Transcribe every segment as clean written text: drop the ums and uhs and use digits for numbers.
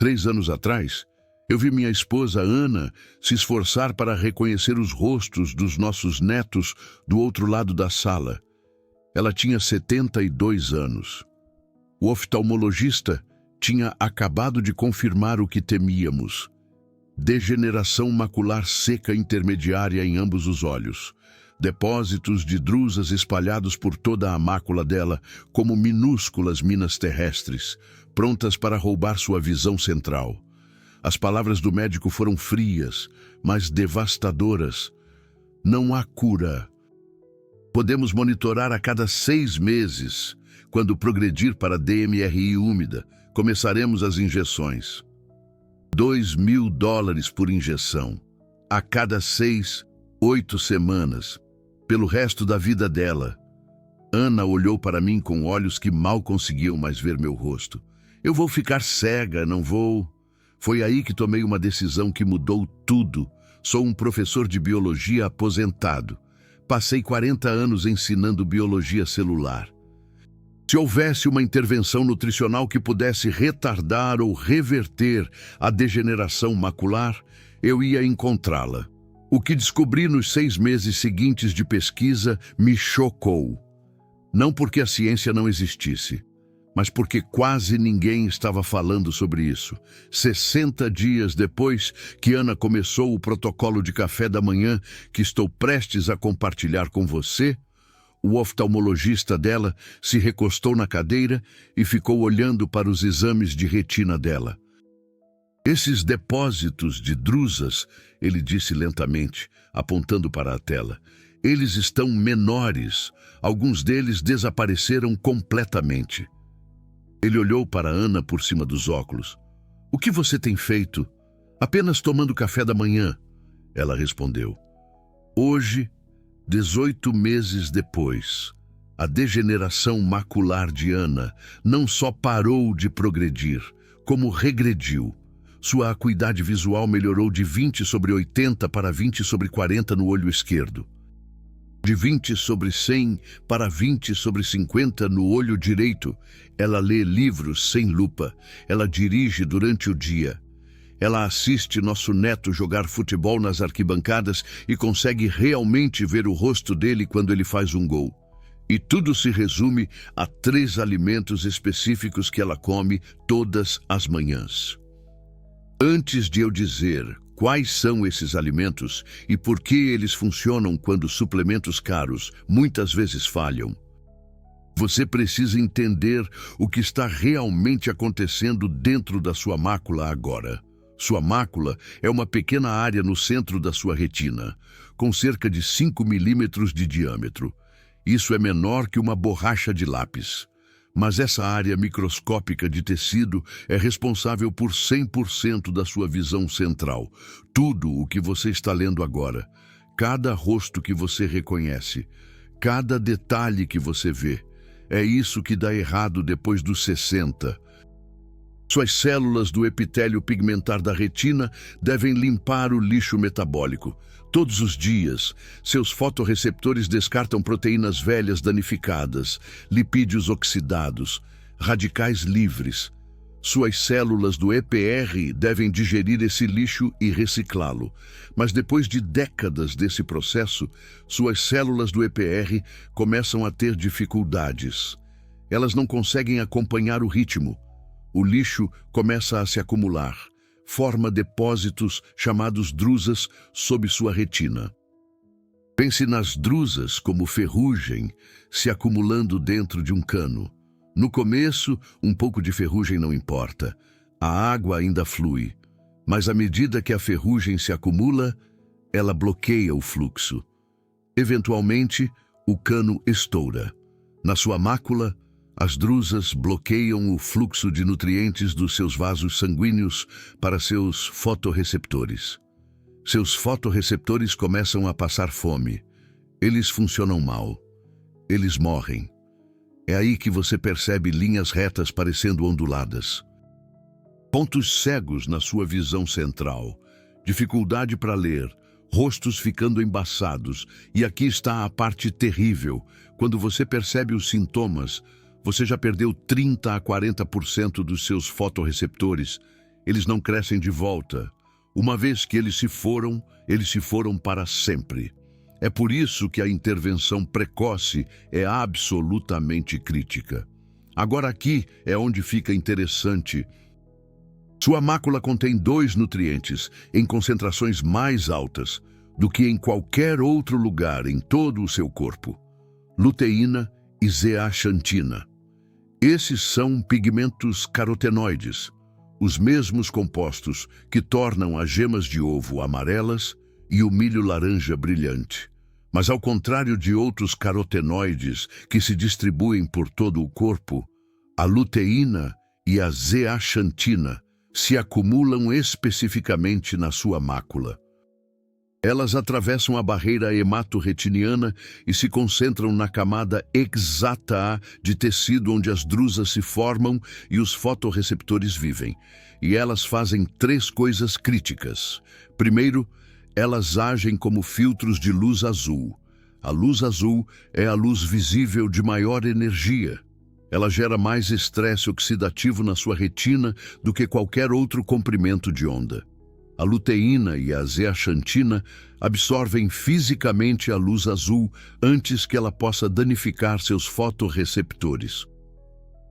3 anos atrás, eu vi minha esposa Ana se esforçar para reconhecer os rostos dos nossos netos do outro lado da sala. Ela tinha 72 anos. O oftalmologista tinha acabado de confirmar o que temíamos: degeneração macular seca intermediária em ambos os olhos. Depósitos de drusas espalhados por toda a mácula dela, como minúsculas minas terrestres, prontas para roubar sua visão central. As palavras do médico foram frias, mas devastadoras. Não há cura. Podemos monitorar a cada 6 meses. Quando progredir para DMRI úmida, começaremos as injeções. $2.000 por injeção, a cada 6, 8 semanas, pelo resto da vida dela. Ana olhou para mim com olhos que mal conseguiam mais ver meu rosto. Eu vou ficar cega, não vou... Foi aí que tomei uma decisão que mudou tudo. Sou um professor de biologia aposentado. Passei 40 anos ensinando biologia celular. Se houvesse uma intervenção nutricional que pudesse retardar ou reverter a degeneração macular, eu ia encontrá-la. O que descobri nos 6 meses seguintes de pesquisa me chocou. Não porque a ciência não existisse, mas porque quase ninguém estava falando sobre isso. 60 dias depois que Ana começou o protocolo de café da manhã que estou prestes a compartilhar com você, o oftalmologista dela se recostou na cadeira e ficou olhando para os exames de retina dela. Esses depósitos de drusas, ele disse lentamente, apontando para a tela, eles estão menores. Alguns deles desapareceram completamente. Ele olhou para Ana por cima dos óculos. O que você tem feito? Apenas tomando café da manhã, ela respondeu. Hoje, 18 meses depois, a degeneração macular de Ana não só parou de progredir, como regrediu. Sua acuidade visual melhorou de 20/80 para 20/40 no olho esquerdo. De 20/100 para 20/50 no olho direito. Ela lê livros sem lupa. Ela dirige durante o dia. Ela assiste nosso neto jogar futebol nas arquibancadas e consegue realmente ver o rosto dele quando ele faz um gol. E tudo se resume a 3 alimentos específicos que ela come todas as manhãs. Antes de eu dizer quais são esses alimentos e por que eles funcionam quando suplementos caros muitas vezes falham, você precisa entender o que está realmente acontecendo dentro da sua mácula agora. Sua mácula é uma pequena área no centro da sua retina, com cerca de 5 milímetros de diâmetro. Isso é menor que uma borracha de lápis. Mas essa área microscópica de tecido é responsável por 100% da sua visão central. Tudo o que você está lendo agora, cada rosto que você reconhece, cada detalhe que você vê, é isso que dá errado depois dos 60. Suas células do epitélio pigmentar da retina devem limpar o lixo metabólico. Todos os dias, seus fotorreceptores descartam proteínas velhas danificadas, lipídios oxidados, radicais livres. Suas células do EPR devem digerir esse lixo e reciclá-lo. Mas depois de décadas desse processo, suas células do EPR começam a ter dificuldades. Elas não conseguem acompanhar o ritmo. O lixo começa a se acumular, forma depósitos chamados drusas sob sua retina. Pense nas drusas como ferrugem se acumulando dentro de um cano. No começo, um pouco de ferrugem não importa. A água ainda flui. Mas à medida que a ferrugem se acumula, ela bloqueia o fluxo. Eventualmente, o cano estoura. Na sua mácula, as drusas bloqueiam o fluxo de nutrientes dos seus vasos sanguíneos para seus fotorreceptores. Seus fotorreceptores começam a passar fome. Eles funcionam mal. Eles morrem. É aí que você percebe linhas retas parecendo onduladas. Pontos cegos na sua visão central. Dificuldade para ler. Rostos ficando embaçados. E aqui está a parte terrível. Quando você percebe os sintomas, você já perdeu 30 a 40% dos seus fotorreceptores Eles não crescem de volta. Uma vez que eles se foram para sempre. É por isso que a intervenção precoce é absolutamente crítica. Agora aqui é onde fica interessante. Sua mácula contém 2 nutrientes em concentrações mais altas do que em qualquer outro lugar em todo o seu corpo: luteína e zeaxantina. Esses são pigmentos carotenoides, os mesmos compostos que tornam as gemas de ovo amarelas e o milho laranja brilhante. Mas ao contrário de outros carotenoides que se distribuem por todo o corpo, a luteína e a zeaxantina se acumulam especificamente na sua mácula. Elas atravessam a barreira hematorretiniana e se concentram na camada exata de tecido onde as drusas se formam e os fotorreceptores vivem. E elas fazem 3 coisas críticas. Primeiro, elas agem como filtros de luz azul. A luz azul é a luz visível de maior energia. Ela gera mais estresse oxidativo na sua retina do que qualquer outro comprimento de onda. A luteína e a zeaxantina absorvem fisicamente a luz azul antes que ela possa danificar seus fotorreceptores.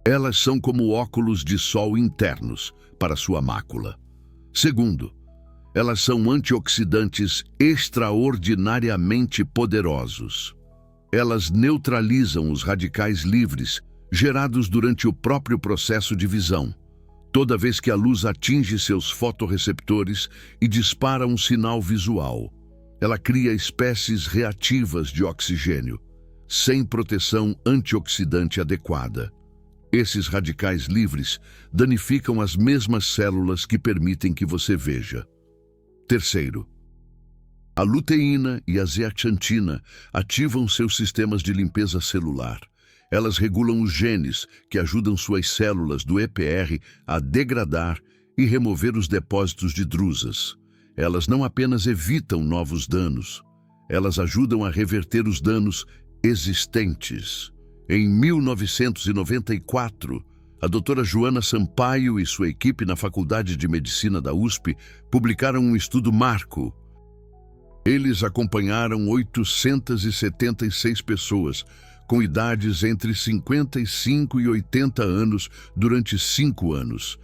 Elas são como óculos de sol internos para sua mácula. Segundo, elas são antioxidantes extraordinariamente poderosos. Elas neutralizam os radicais livres gerados durante o próprio processo de visão, toda vez que a luz atinge seus fotorreceptores e dispara um sinal visual. Ela cria espécies reativas de oxigênio, sem proteção antioxidante adequada. Esses radicais livres danificam as mesmas células que permitem que você veja. Terceiro, a luteína e a zeaxantina ativam seus sistemas de limpeza celular. Elas regulam os genes que ajudam suas células do EPR a degradar e remover os depósitos de drusas. Elas não apenas evitam novos danos, elas ajudam a reverter os danos existentes. Em 1994, a doutora Joana Sampaio e sua equipe na Faculdade de Medicina da USP publicaram um estudo marco. Eles acompanharam 876 pessoas com idades entre 55 e 80 anos durante 5 anos.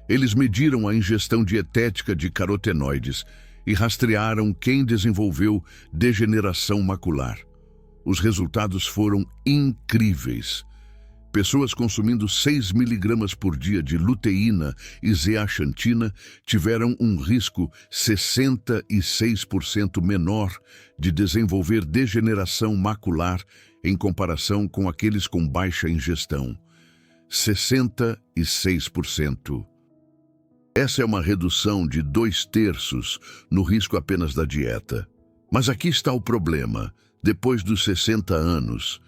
Eles mediram a ingestão dietética de carotenoides e rastrearam quem desenvolveu degeneração macular. Os resultados foram incríveis. Pessoas consumindo 6 miligramas por dia de luteína e zeaxantina tiveram um risco 66% menor de desenvolver degeneração macular em comparação com aqueles com baixa ingestão. 66%. Essa é uma redução de 2/3 no risco apenas da dieta. Mas aqui está o problema. Depois dos 60 anos,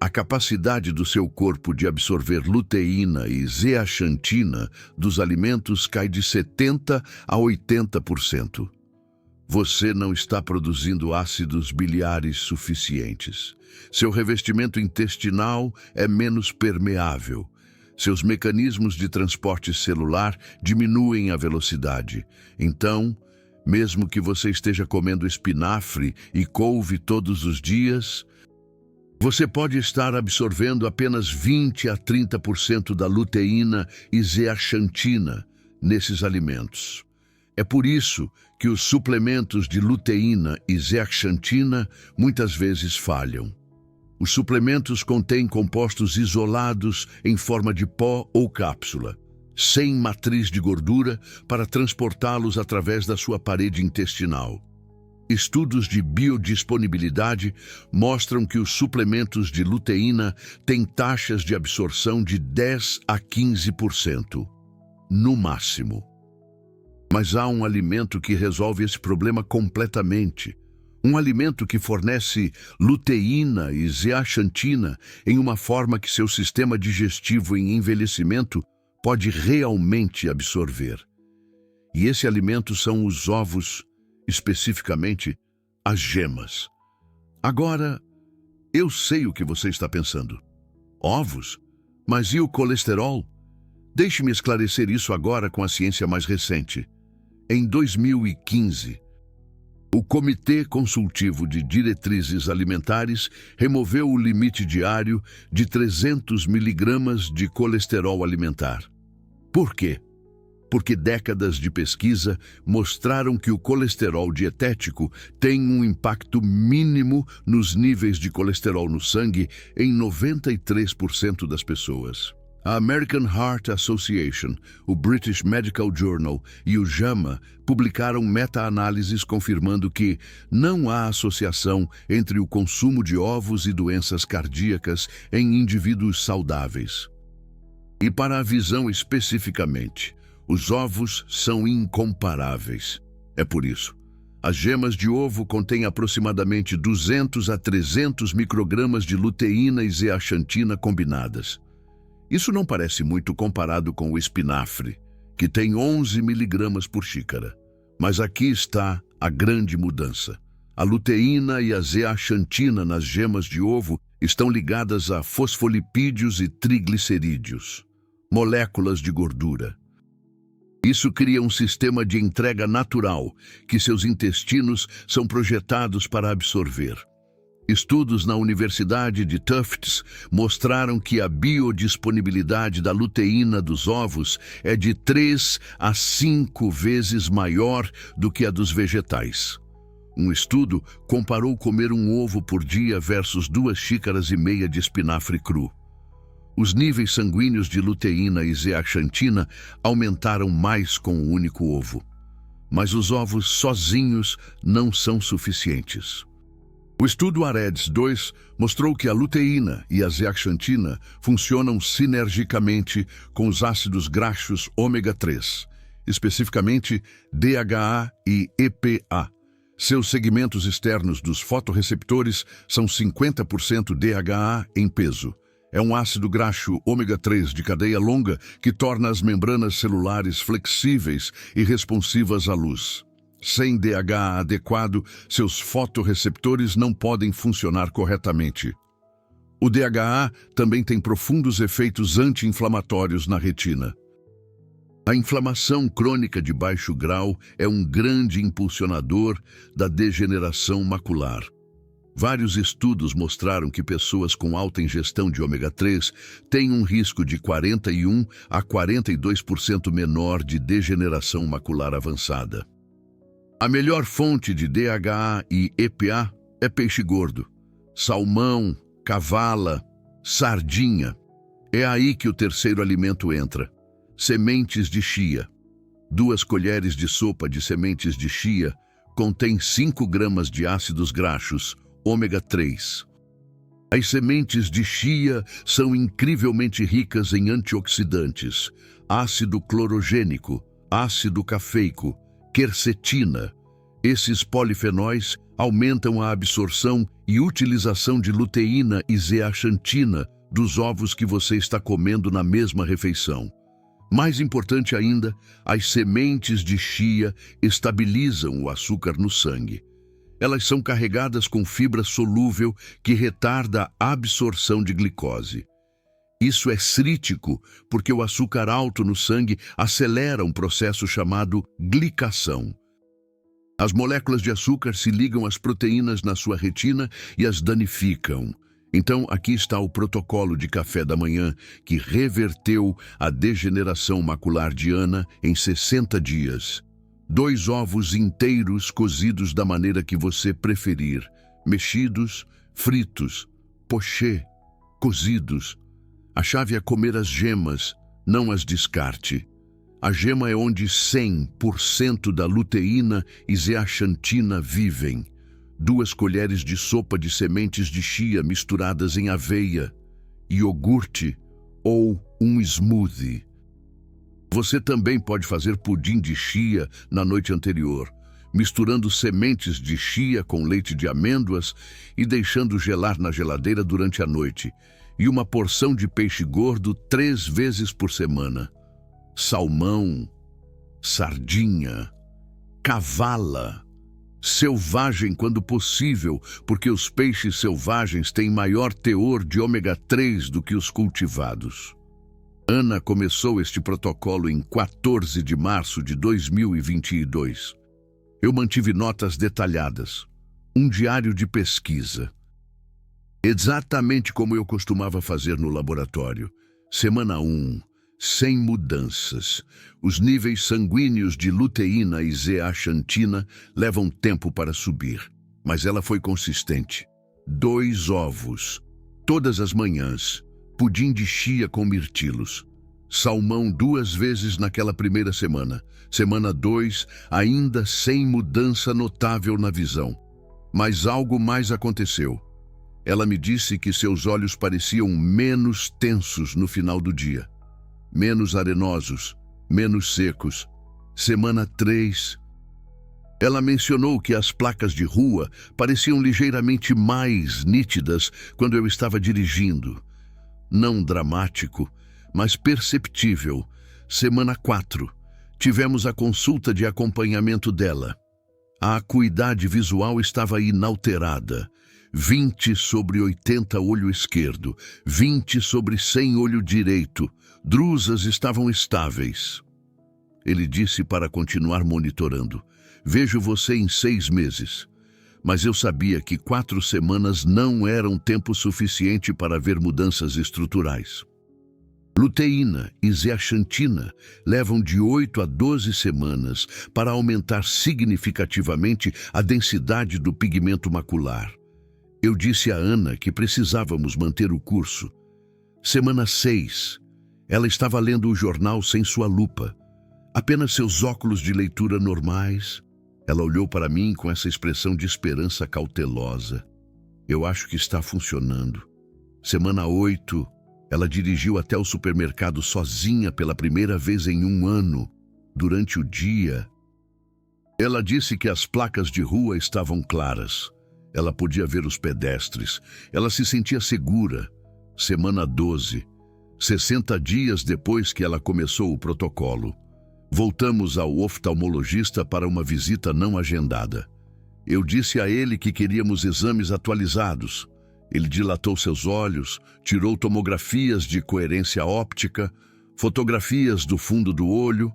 a capacidade do seu corpo de absorver luteína e zeaxantina dos alimentos cai de 70% a 80%. Você não está produzindo ácidos biliares suficientes. Seu revestimento intestinal é menos permeável. Seus mecanismos de transporte celular diminuem a velocidade. Então, mesmo que você esteja comendo espinafre e couve todos os dias, você pode estar absorvendo apenas 20% a 30% da luteína e zeaxantina nesses alimentos. É por isso que os suplementos de luteína e zeaxantina muitas vezes falham. Os suplementos contêm compostos isolados em forma de pó ou cápsula, sem matriz de gordura para transportá-los através da sua parede intestinal. Estudos de biodisponibilidade mostram que os suplementos de luteína têm taxas de absorção de 10% a 15%, no máximo. Mas há um alimento que resolve esse problema completamente. Um alimento que fornece luteína e zeaxantina em uma forma que seu sistema digestivo em envelhecimento pode realmente absorver. E esse alimento são os ovos, especificamente as gemas. Agora, eu sei o que você está pensando. Ovos? Mas e o colesterol? Deixe-me esclarecer isso agora com a ciência mais recente. Em 2015, o Comitê Consultivo de Diretrizes Alimentares removeu o limite diário de 300 miligramas de colesterol alimentar. Por quê? Porque décadas de pesquisa mostraram que o colesterol dietético tem um impacto mínimo nos níveis de colesterol no sangue em 93% das pessoas. A American Heart Association, o British Medical Journal e o JAMA publicaram meta-análises confirmando que não há associação entre o consumo de ovos e doenças cardíacas em indivíduos saudáveis. E para a visão especificamente, os ovos são incomparáveis. É por isso, as gemas de ovo contêm aproximadamente 200 a 300 microgramas de luteína e zeaxantina combinadas. Isso não parece muito comparado com o espinafre, que tem 11 miligramas por xícara. Mas aqui está a grande mudança. A luteína e a zeaxantina nas gemas de ovo estão ligadas a fosfolipídios e triglicerídeos, moléculas de gordura. Isso cria um sistema de entrega natural que seus intestinos são projetados para absorver. Estudos na Universidade de Tufts mostraram que a biodisponibilidade da luteína dos ovos é de 3 a 5 vezes maior do que a dos vegetais. Um estudo comparou comer um ovo por dia versus 2,5 xícaras de espinafre cru. Os níveis sanguíneos de luteína e zeaxantina aumentaram mais com o único ovo. Mas os ovos sozinhos não são suficientes. O estudo AREDS-2 mostrou que a luteína e a zeaxantina funcionam sinergicamente com os ácidos graxos ômega 3, especificamente DHA e EPA. Seus segmentos externos dos fotorreceptores são 50% DHA em peso. É um ácido graxo ômega 3 de cadeia longa que torna as membranas celulares flexíveis e responsivas à luz. Sem DHA adequado, seus fotorreceptores não podem funcionar corretamente. O DHA também tem profundos efeitos anti-inflamatórios na retina. A inflamação crônica de baixo grau é um grande impulsionador da degeneração macular. Vários estudos mostraram que pessoas com alta ingestão de ômega 3 têm um risco de 41 a 42% menor de degeneração macular avançada. A melhor fonte de DHA e EPA é peixe gordo, salmão, cavala, sardinha. É aí que o terceiro alimento entra. Sementes de chia. 2 colheres de sopa de sementes de chia contém 5 gramas de ácidos graxos, ômega 3. As sementes de chia são incrivelmente ricas em antioxidantes, ácido clorogênico, ácido cafeico, quercetina. Esses polifenóis aumentam a absorção e utilização de luteína e zeaxantina dos ovos que você está comendo na mesma refeição. Mais importante ainda, as sementes de chia estabilizam o açúcar no sangue. Elas são carregadas com fibra solúvel que retarda a absorção de glicose. Isso é crítico porque o açúcar alto no sangue acelera um processo chamado glicação. As moléculas de açúcar se ligam às proteínas na sua retina e as danificam. Então, aqui está o protocolo de café da manhã que reverteu a degeneração macular de Ana em 60 dias. 2 ovos inteiros cozidos da maneira que você preferir, mexidos, fritos, poché, cozidos. A chave é comer as gemas, não as descarte. A gema é onde 100% da luteína e zeaxantina vivem. 2 colheres de sopa de sementes de chia misturadas em aveia, iogurte ou um smoothie. Você também pode fazer pudim de chia na noite anterior, misturando sementes de chia com leite de amêndoas e deixando gelar na geladeira durante a noite, e uma porção de peixe gordo 3 vezes por semana. Salmão, sardinha, cavala, selvagem quando possível, porque os peixes selvagens têm maior teor de ômega 3 do que os cultivados. Ana começou este protocolo em 14 de março de 2022. Eu mantive notas detalhadas, um diário de pesquisa, exatamente como eu costumava fazer no laboratório. Semana 1, sem mudanças. Os níveis sanguíneos de luteína e zeaxantina levam tempo para subir, mas ela foi consistente. 2 ovos, todas as manhãs, pudim de chia com mirtilos. Salmão 2 vezes naquela primeira semana. Semana 2, ainda sem mudança notável na visão. Mas algo mais aconteceu. Ela me disse que seus olhos pareciam menos tensos no final do dia. Menos arenosos, menos secos. Semana 3. Ela mencionou que as placas de rua pareciam ligeiramente mais nítidas quando eu estava dirigindo. Não dramático, mas perceptível. Semana 4. Tivemos a consulta de acompanhamento dela. A acuidade visual estava inalterada. 20/80 olho esquerdo, 20/100 olho direito. Drusas estavam estáveis. Ele disse para continuar monitorando. Vejo você em 6 meses. Mas eu sabia que 4 semanas não eram tempo suficiente para ver mudanças estruturais. Luteína e zeaxantina levam de 8 a 12 semanas para aumentar significativamente a densidade do pigmento macular. Eu disse a Ana que precisávamos manter o curso. Semana 6. Ela estava lendo o jornal sem sua lupa. Apenas seus óculos de leitura normais. Ela olhou para mim com essa expressão de esperança cautelosa. Eu acho que está funcionando. Semana 8. Ela dirigiu até o supermercado sozinha pela primeira vez em 1 ano. Durante o dia, ela disse que as placas de rua estavam claras. Ela podia ver os pedestres. Ela se sentia segura. Semana 12. 60 dias depois que ela começou o protocolo. Voltamos ao oftalmologista para uma visita não agendada. Eu disse a ele que queríamos exames atualizados. Ele dilatou seus olhos, tirou tomografias de coerência óptica, fotografias do fundo do olho,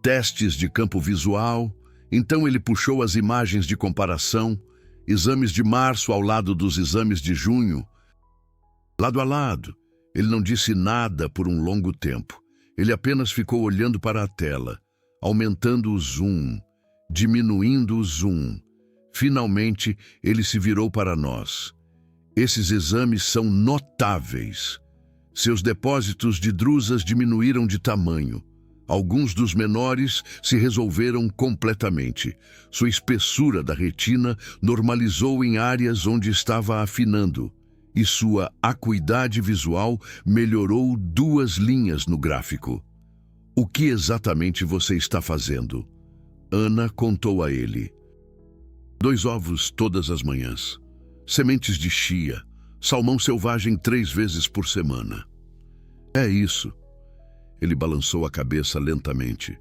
testes de campo visual. Então ele puxou as imagens de comparação, exames de março ao lado dos exames de junho. Lado a lado, ele não disse nada por um longo tempo. Ele apenas ficou olhando para a tela, aumentando o zoom, diminuindo o zoom. Finalmente, ele se virou para nós. Esses exames são notáveis. Seus depósitos de drusas diminuíram de tamanho. Alguns dos menores se resolveram completamente. Sua espessura da retina normalizou em áreas onde estava afinando. E sua acuidade visual melhorou 2 linhas no gráfico. O que exatamente você está fazendo? Ana contou a ele. 2 ovos todas as manhãs. Sementes de chia. Salmão selvagem 3 vezes por semana. É isso. Ele balançou a cabeça lentamente.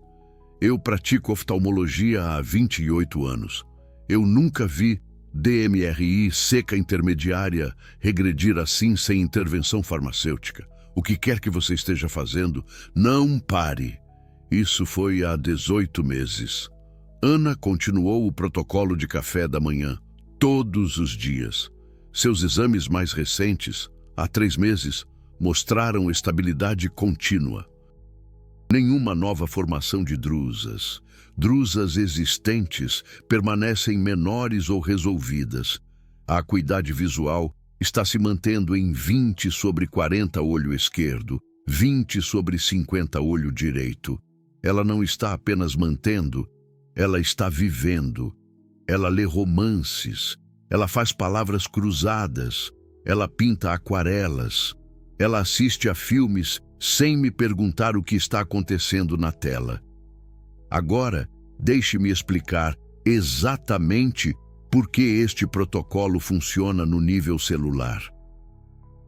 Eu pratico oftalmologia há 28 anos. Eu nunca vi DMRI seca intermediária regredir assim sem intervenção farmacêutica. O que quer que você esteja fazendo, não pare. Isso foi há 18 meses. Ana continuou o protocolo de café da manhã, todos os dias. Seus exames mais recentes, há 3 meses, mostraram estabilidade contínua. Nenhuma nova formação de drusas. Drusas existentes permanecem menores ou resolvidas. A acuidade visual está se mantendo em 20/40 olho esquerdo, 20/50 olho direito. Ela não está apenas mantendo, ela está vivendo. Ela lê romances, ela faz palavras cruzadas, ela pinta aquarelas, ela assiste a filmes sem me perguntar o que está acontecendo na tela. Agora, deixe-me explicar exatamente por que este protocolo funciona no nível celular.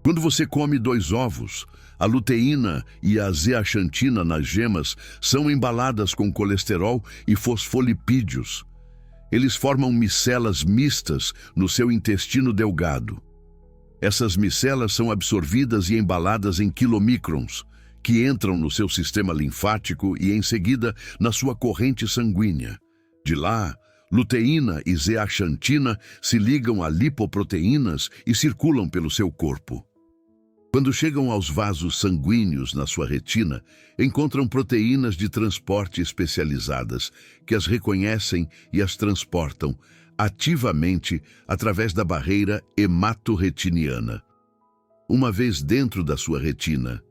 Quando você come 2 ovos, a luteína e a zeaxantina nas gemas são embaladas com colesterol e fosfolipídios. Eles formam micelas mistas no seu intestino delgado. Essas micelas são absorvidas e embaladas em quilomicrons, que entram no seu sistema linfático e, em seguida, na sua corrente sanguínea. De lá, luteína e zeaxantina se ligam a lipoproteínas e circulam pelo seu corpo. Quando chegam aos vasos sanguíneos na sua retina, encontram proteínas de transporte especializadas que as reconhecem e as transportam ativamente através da barreira hematorretiniana. Uma vez dentro da sua retina,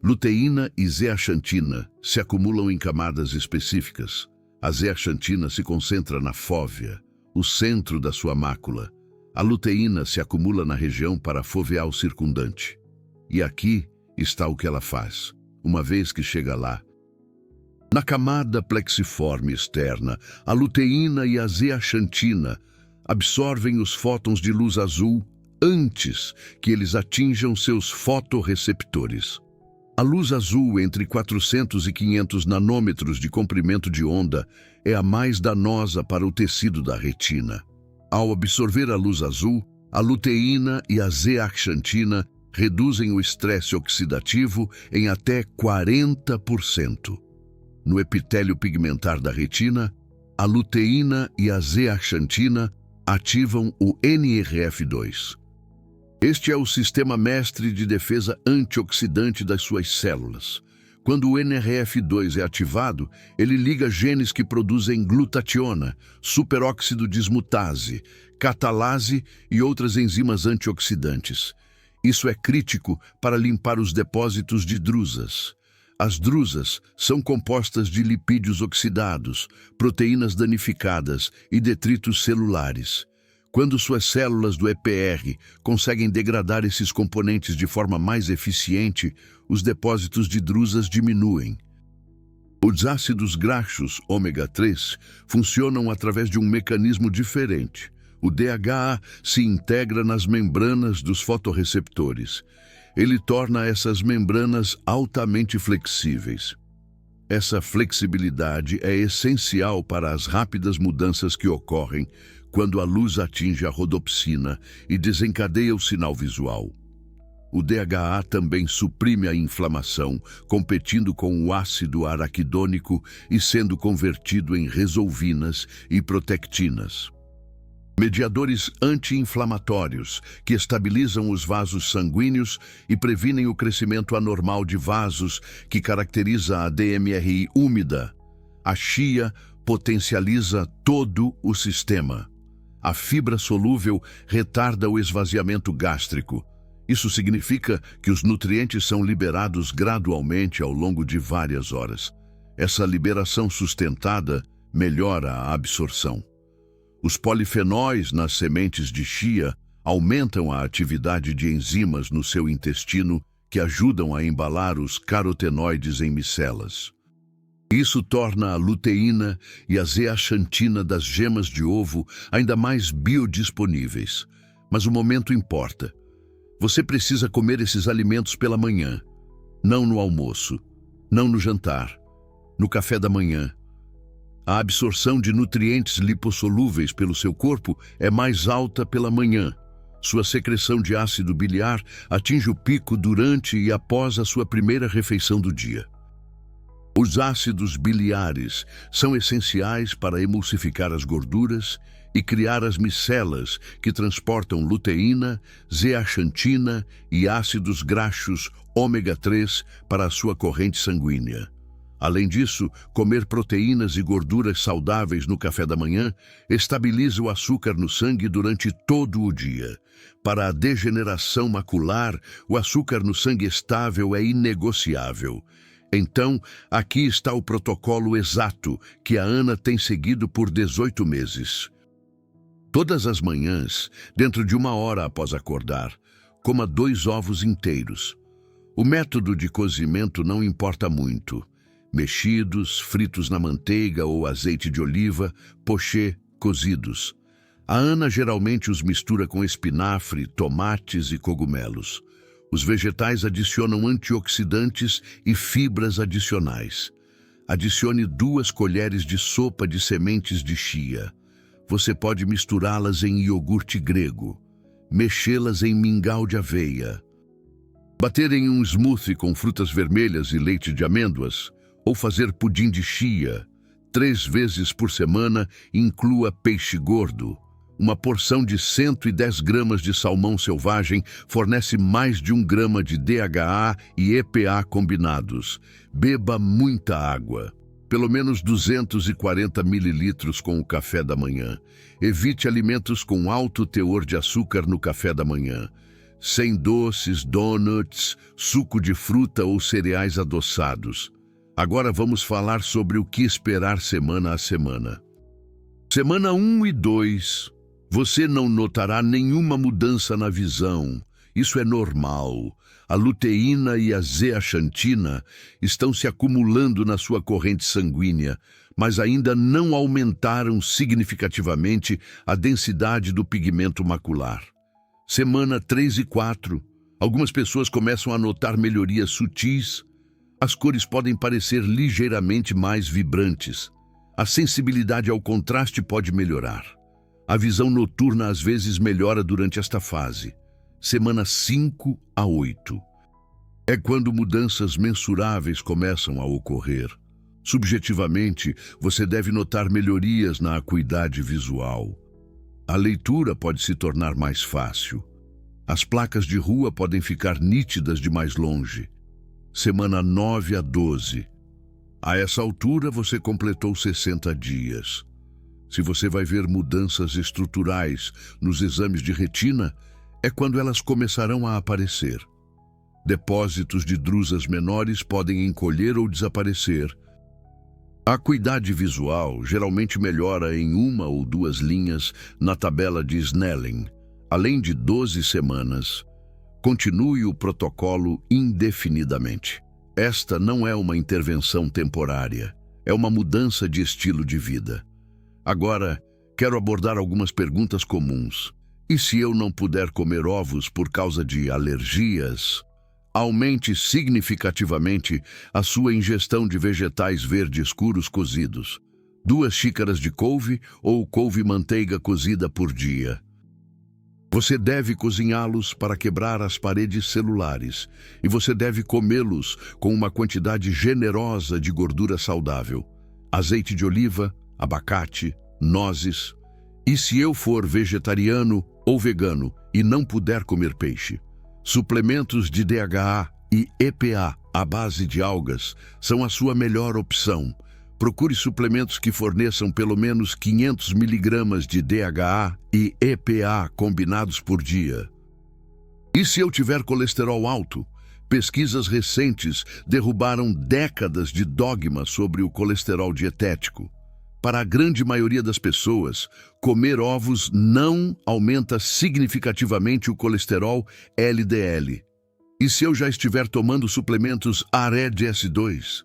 luteína e zeaxantina se acumulam em camadas específicas. A zeaxantina se concentra na fóvea, o centro da sua mácula. A luteína se acumula na região parafoveal circundante. E aqui está o que ela faz, uma vez que chega lá. Na camada plexiforme externa, a luteína e a zeaxantina absorvem os fótons de luz azul antes que eles atinjam seus fotorreceptores. A luz azul entre 400 e 500 nanômetros de comprimento de onda é a mais danosa para o tecido da retina. Ao absorver a luz azul, a luteína e a zeaxantina reduzem o estresse oxidativo em até 40%. No epitélio pigmentar da retina, a luteína e a zeaxantina ativam o NRF2. Este é o sistema mestre de defesa antioxidante das suas células. Quando o NRF2 é ativado, ele liga genes que produzem glutationa, superóxido dismutase, catalase e outras enzimas antioxidantes. Isso é crítico para limpar os depósitos de drusas. As drusas são compostas de lipídios oxidados, proteínas danificadas e detritos celulares. Quando suas células do EPR conseguem degradar esses componentes de forma mais eficiente, os depósitos de drusas diminuem. Os ácidos graxos ômega 3 funcionam através de um mecanismo diferente. O DHA se integra nas membranas dos fotorreceptores. Ele torna essas membranas altamente flexíveis. Essa flexibilidade é essencial para as rápidas mudanças que ocorrem quando a luz atinge a rodopsina e desencadeia o sinal visual. O DHA também suprime a inflamação, competindo com o ácido araquidônico e sendo convertido em resolvinas e protectinas. Mediadores anti-inflamatórios que estabilizam os vasos sanguíneos e previnem o crescimento anormal de vasos que caracteriza a DMRI úmida. A chia potencializa todo o sistema. A fibra solúvel retarda o esvaziamento gástrico. Isso significa que os nutrientes são liberados gradualmente ao longo de várias horas. Essa liberação sustentada melhora a absorção. Os polifenóis nas sementes de chia aumentam a atividade de enzimas no seu intestino que ajudam a embalar os carotenoides em micelas. Isso torna a luteína e a zeaxantina das gemas de ovo ainda mais biodisponíveis. Mas o momento importa. Você precisa comer esses alimentos pela manhã, não no almoço, não no jantar, no café da manhã. A absorção de nutrientes lipossolúveis pelo seu corpo é mais alta pela manhã. Sua secreção de ácido biliar atinge o pico durante e após a sua primeira refeição do dia. Os ácidos biliares são essenciais para emulsificar as gorduras e criar as micelas que transportam luteína, zeaxantina e ácidos graxos ômega 3 para a sua corrente sanguínea. Além disso, comer proteínas e gorduras saudáveis no café da manhã estabiliza o açúcar no sangue durante todo o dia. Para a degeneração macular, o açúcar no sangue estável é inegociável. Então, aqui está o protocolo exato que a Ana tem seguido por 18 meses. Todas as manhãs, dentro de 1 hora após acordar, coma 2 ovos inteiros. O método de cozimento não importa muito. Mexidos, fritos na manteiga ou azeite de oliva, pochê, cozidos. A Ana geralmente os mistura com espinafre, tomates e cogumelos. Os vegetais adicionam antioxidantes e fibras adicionais. Adicione 2 colheres de sopa de sementes de chia. Você pode misturá-las em iogurte grego, mexê-las em mingau de aveia. Bater em um smoothie com frutas vermelhas e leite de amêndoas, ou fazer pudim de chia. 3 vezes por semana, inclua peixe gordo. Uma porção de 110 gramas de salmão selvagem fornece mais de 1 grama de DHA e EPA combinados. Beba muita água. Pelo menos 240 mililitros com o café da manhã. Evite alimentos com alto teor de açúcar no café da manhã. Sem doces, donuts, suco de fruta ou cereais adoçados. Agora vamos falar sobre o que esperar semana a semana. Semana 1 e 2, você não notará nenhuma mudança na visão. Isso é normal. A luteína e a zeaxantina estão se acumulando na sua corrente sanguínea, mas ainda não aumentaram significativamente a densidade do pigmento macular. Semana 3 e 4, algumas pessoas começam a notar melhorias sutis. As cores podem parecer ligeiramente mais vibrantes. A sensibilidade ao contraste pode melhorar. A visão noturna às vezes melhora durante esta fase. Semana 5 a 8. É quando mudanças mensuráveis começam a ocorrer. Subjetivamente, você deve notar melhorias na acuidade visual. A leitura pode se tornar mais fácil. As placas de rua podem ficar nítidas de mais longe. Semana 9 a 12. A essa altura, você completou 60 dias. Se você vai ver mudanças estruturais nos exames de retina, é quando elas começarão a aparecer. Depósitos de drusas menores podem encolher ou desaparecer. A acuidade visual geralmente melhora em 1 ou 2 linhas na tabela de Snellen, além de 12 semanas. Continue o protocolo indefinidamente. Esta não é uma intervenção temporária, é uma mudança de estilo de vida. Agora, quero abordar algumas perguntas comuns. E se eu não puder comer ovos por causa de alergias? Aumente significativamente a sua ingestão de vegetais verdes escuros cozidos. 2 xícaras de couve ou couve-manteiga cozida por dia. Você deve cozinhá-los para quebrar as paredes celulares e você deve comê-los com uma quantidade generosa de gordura saudável. Azeite de oliva, abacate, nozes. E se eu for vegetariano ou vegano e não puder comer peixe? Suplementos de DHA e EPA à base de algas são a sua melhor opção. Procure suplementos que forneçam pelo menos 500 miligramas de DHA e EPA combinados por dia. E se eu tiver colesterol alto? Pesquisas recentes derrubaram décadas de dogma sobre o colesterol dietético. Para a grande maioria das pessoas, comer ovos não aumenta significativamente o colesterol LDL. E se eu já estiver tomando suplementos AREDS2?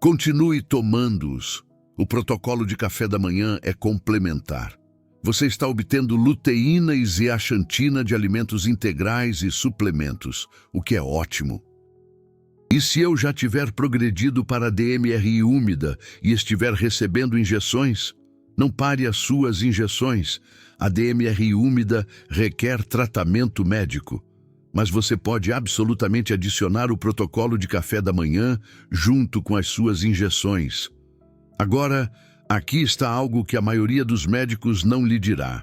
Continue tomando-os. O protocolo de café da manhã é complementar. Você está obtendo luteína e zeaxantina de alimentos integrais e suplementos, o que é ótimo. E se eu já tiver progredido para a DMRI úmida e estiver recebendo injeções? Não pare as suas injeções. A DMRI úmida requer tratamento médico. Mas você pode absolutamente adicionar o protocolo de café da manhã junto com as suas injeções. Agora, aqui está algo que a maioria dos médicos não lhe dirá.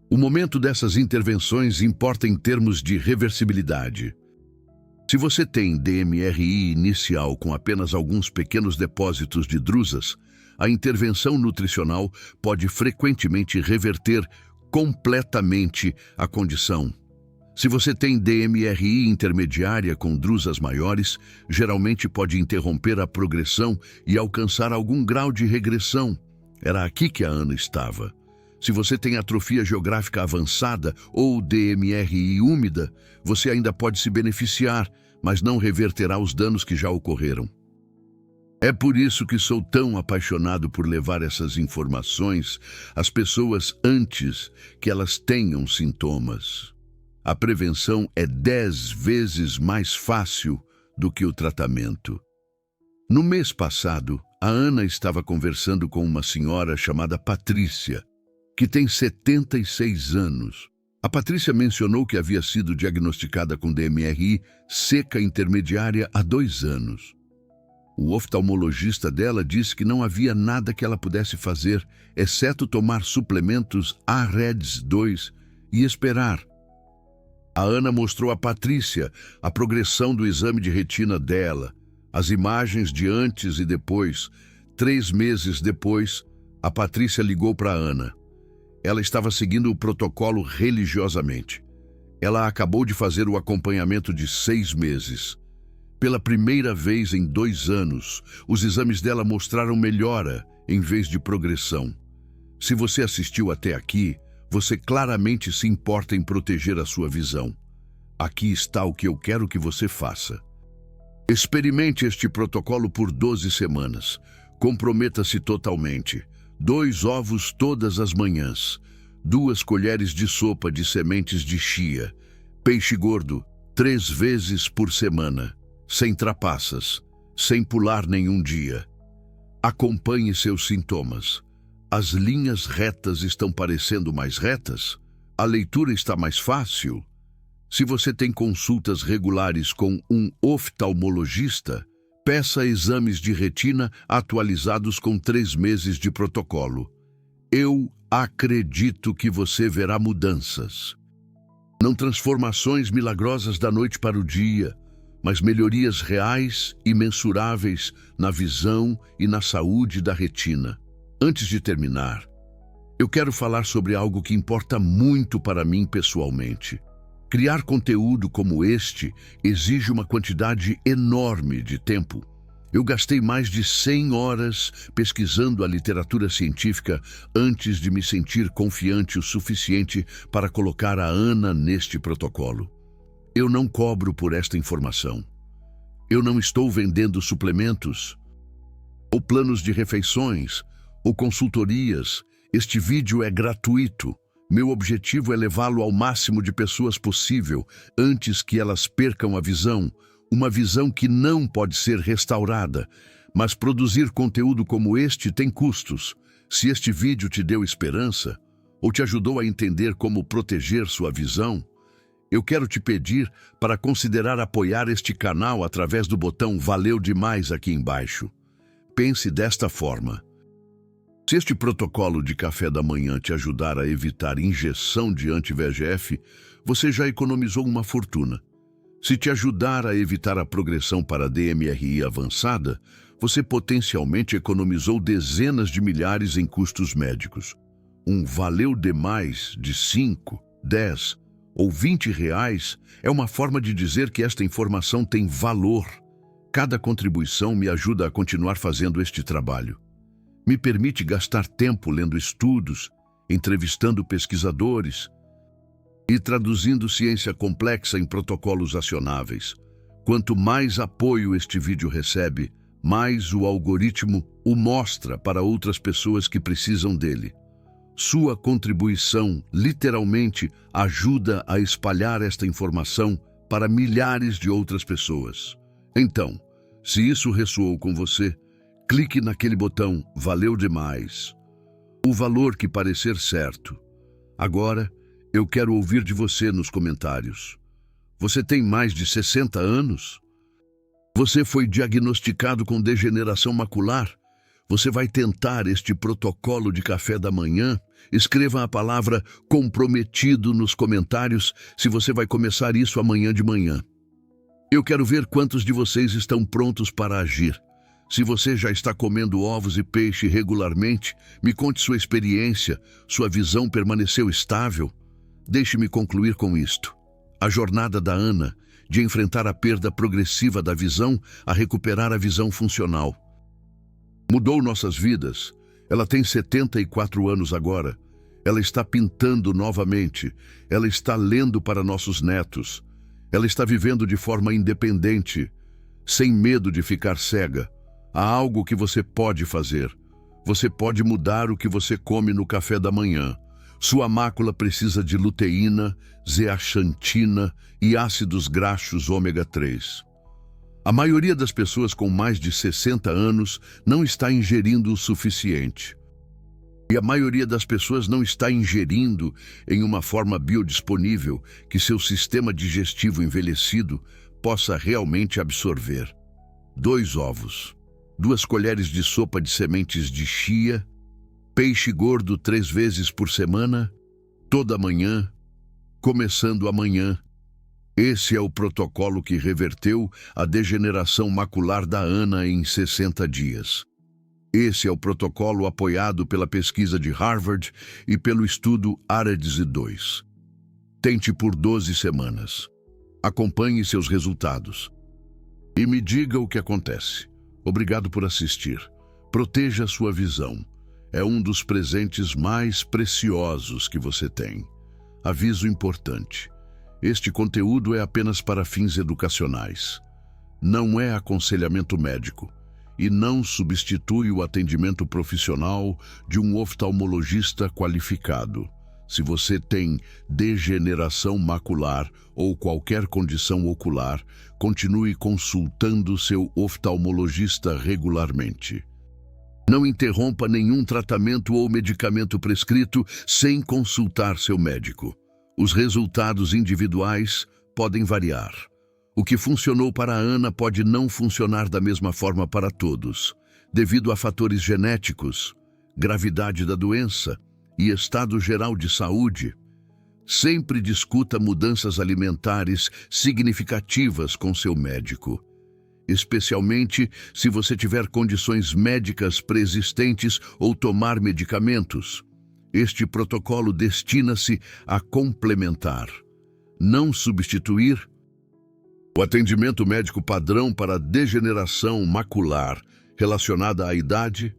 O momento dessas intervenções importa em termos de reversibilidade. Se você tem DMRI inicial com apenas alguns pequenos depósitos de drusas, a intervenção nutricional pode frequentemente reverter completamente a condição. Se você tem DMRI intermediária com drusas maiores, geralmente pode interromper a progressão e alcançar algum grau de regressão. Era aqui que a Ana estava. Se você tem atrofia geográfica avançada ou DMRI úmida, você ainda pode se beneficiar, mas não reverterá os danos que já ocorreram. É por isso que sou tão apaixonado por levar essas informações às pessoas antes que elas tenham sintomas. A prevenção é 10 vezes mais fácil do que o tratamento. No mês passado, a Ana estava conversando com uma senhora chamada Patrícia, que tem 76 anos. A Patrícia mencionou que havia sido diagnosticada com DMRI seca intermediária há 2 anos. O oftalmologista dela disse que não havia nada que ela pudesse fazer, exceto tomar suplementos AREDS2 e esperar. A Ana mostrou a Patrícia a progressão do exame de retina dela, as imagens de antes e depois. 3 meses depois, a Patrícia ligou para a Ana. Ela estava seguindo o protocolo religiosamente. Ela acabou de fazer o acompanhamento de 6 meses. Pela primeira vez em 2 anos, os exames dela mostraram melhora em vez de progressão. Se você assistiu até aqui, você claramente se importa em proteger a sua visão. Aqui está o que eu quero que você faça. Experimente este protocolo por 12 semanas. Comprometa-se totalmente. 2 ovos todas as manhãs. 2 colheres de sopa de sementes de chia. Peixe gordo, 3 vezes por semana. Sem trapaças. Sem pular nenhum dia. Acompanhe seus sintomas. As linhas retas estão parecendo mais retas? A leitura está mais fácil? Se você tem consultas regulares com um oftalmologista, peça exames de retina atualizados com 3 meses de protocolo. Eu acredito que você verá mudanças. Não transformações milagrosas da noite para o dia, mas melhorias reais e mensuráveis na visão e na saúde da retina. Antes de terminar, eu quero falar sobre algo que importa muito para mim pessoalmente. Criar conteúdo como este exige uma quantidade enorme de tempo. Eu gastei mais de 100 horas pesquisando a literatura científica antes de me sentir confiante o suficiente para colocar a Ana neste protocolo. Eu não cobro por esta informação. Eu não estou vendendo suplementos, ou planos de refeições, ou consultorias. Este vídeo é gratuito. Meu objetivo é levá-lo ao máximo de pessoas possível antes que elas percam a visão, uma visão que não pode ser restaurada. Mas produzir conteúdo como este tem custos. Se este vídeo te deu esperança, ou te ajudou a entender como proteger sua visão, eu quero te pedir para considerar apoiar este canal através do botão Valeu Demais aqui embaixo. Pense desta forma. Se este protocolo de café da manhã te ajudar a evitar injeção de anti-VEGF, você já economizou uma fortuna. Se te ajudar a evitar a progressão para DMRI avançada, você potencialmente economizou dezenas de milhares em custos médicos. Um valeu demais de 5, 10 ou 20 reais é uma forma de dizer que esta informação tem valor. Cada contribuição me ajuda a continuar fazendo este trabalho. Me permite gastar tempo lendo estudos, entrevistando pesquisadores e traduzindo ciência complexa em protocolos acionáveis. Quanto mais apoio este vídeo recebe, mais o algoritmo o mostra para outras pessoas que precisam dele. Sua contribuição, literalmente, ajuda a espalhar esta informação para milhares de outras pessoas. Então, se isso ressoou com você, clique naquele botão Valeu Demais. O valor que parecer certo. Agora, eu quero ouvir de você nos comentários. Você tem mais de 60 anos? Você foi diagnosticado com degeneração macular? Você vai tentar este protocolo de café da manhã? Escreva a palavra comprometido nos comentários se você vai começar isso amanhã de manhã. Eu quero ver quantos de vocês estão prontos para agir. Se você já está comendo ovos e peixe regularmente, me conte sua experiência. Sua visão permaneceu estável? Deixe-me concluir com isto. A jornada da Ana, de enfrentar a perda progressiva da visão a recuperar a visão funcional, mudou nossas vidas. Ela tem 74 anos agora. Ela está pintando novamente. Ela está lendo para nossos netos. Ela está vivendo de forma independente, sem medo de ficar cega. Há algo que você pode fazer. Você pode mudar o que você come no café da manhã. Sua mácula precisa de luteína, zeaxantina e ácidos graxos ômega 3. A maioria das pessoas com mais de 60 anos não está ingerindo o suficiente. E a maioria das pessoas não está ingerindo em uma forma biodisponível que seu sistema digestivo envelhecido possa realmente absorver. 2 ovos, 2 colheres de sopa de sementes de chia, peixe gordo 3 vezes por semana, toda manhã, começando amanhã. Esse é o protocolo que reverteu a degeneração macular da Ana em 60 dias. Esse é o protocolo apoiado pela pesquisa de Harvard e pelo estudo AREDS 2. Tente por 12 semanas. Acompanhe seus resultados. E me diga o que acontece. Obrigado por assistir. Proteja sua visão. É um dos presentes mais preciosos que você tem. Aviso importante. Este conteúdo é apenas para fins educacionais. Não é aconselhamento médico e não substitui o atendimento profissional de um oftalmologista qualificado. Se você tem degeneração macular ou qualquer condição ocular, continue consultando seu oftalmologista regularmente. Não interrompa nenhum tratamento ou medicamento prescrito sem consultar seu médico. Os resultados individuais podem variar. O que funcionou para a Ana pode não funcionar da mesma forma para todos, devido a fatores genéticos, gravidade da doença e estado geral de saúde. Sempre discuta mudanças alimentares significativas com seu médico, especialmente se você tiver condições médicas preexistentes ou tomar medicamentos. Este protocolo destina-se a complementar, não substituir, o atendimento médico padrão para degeneração macular relacionada à idade,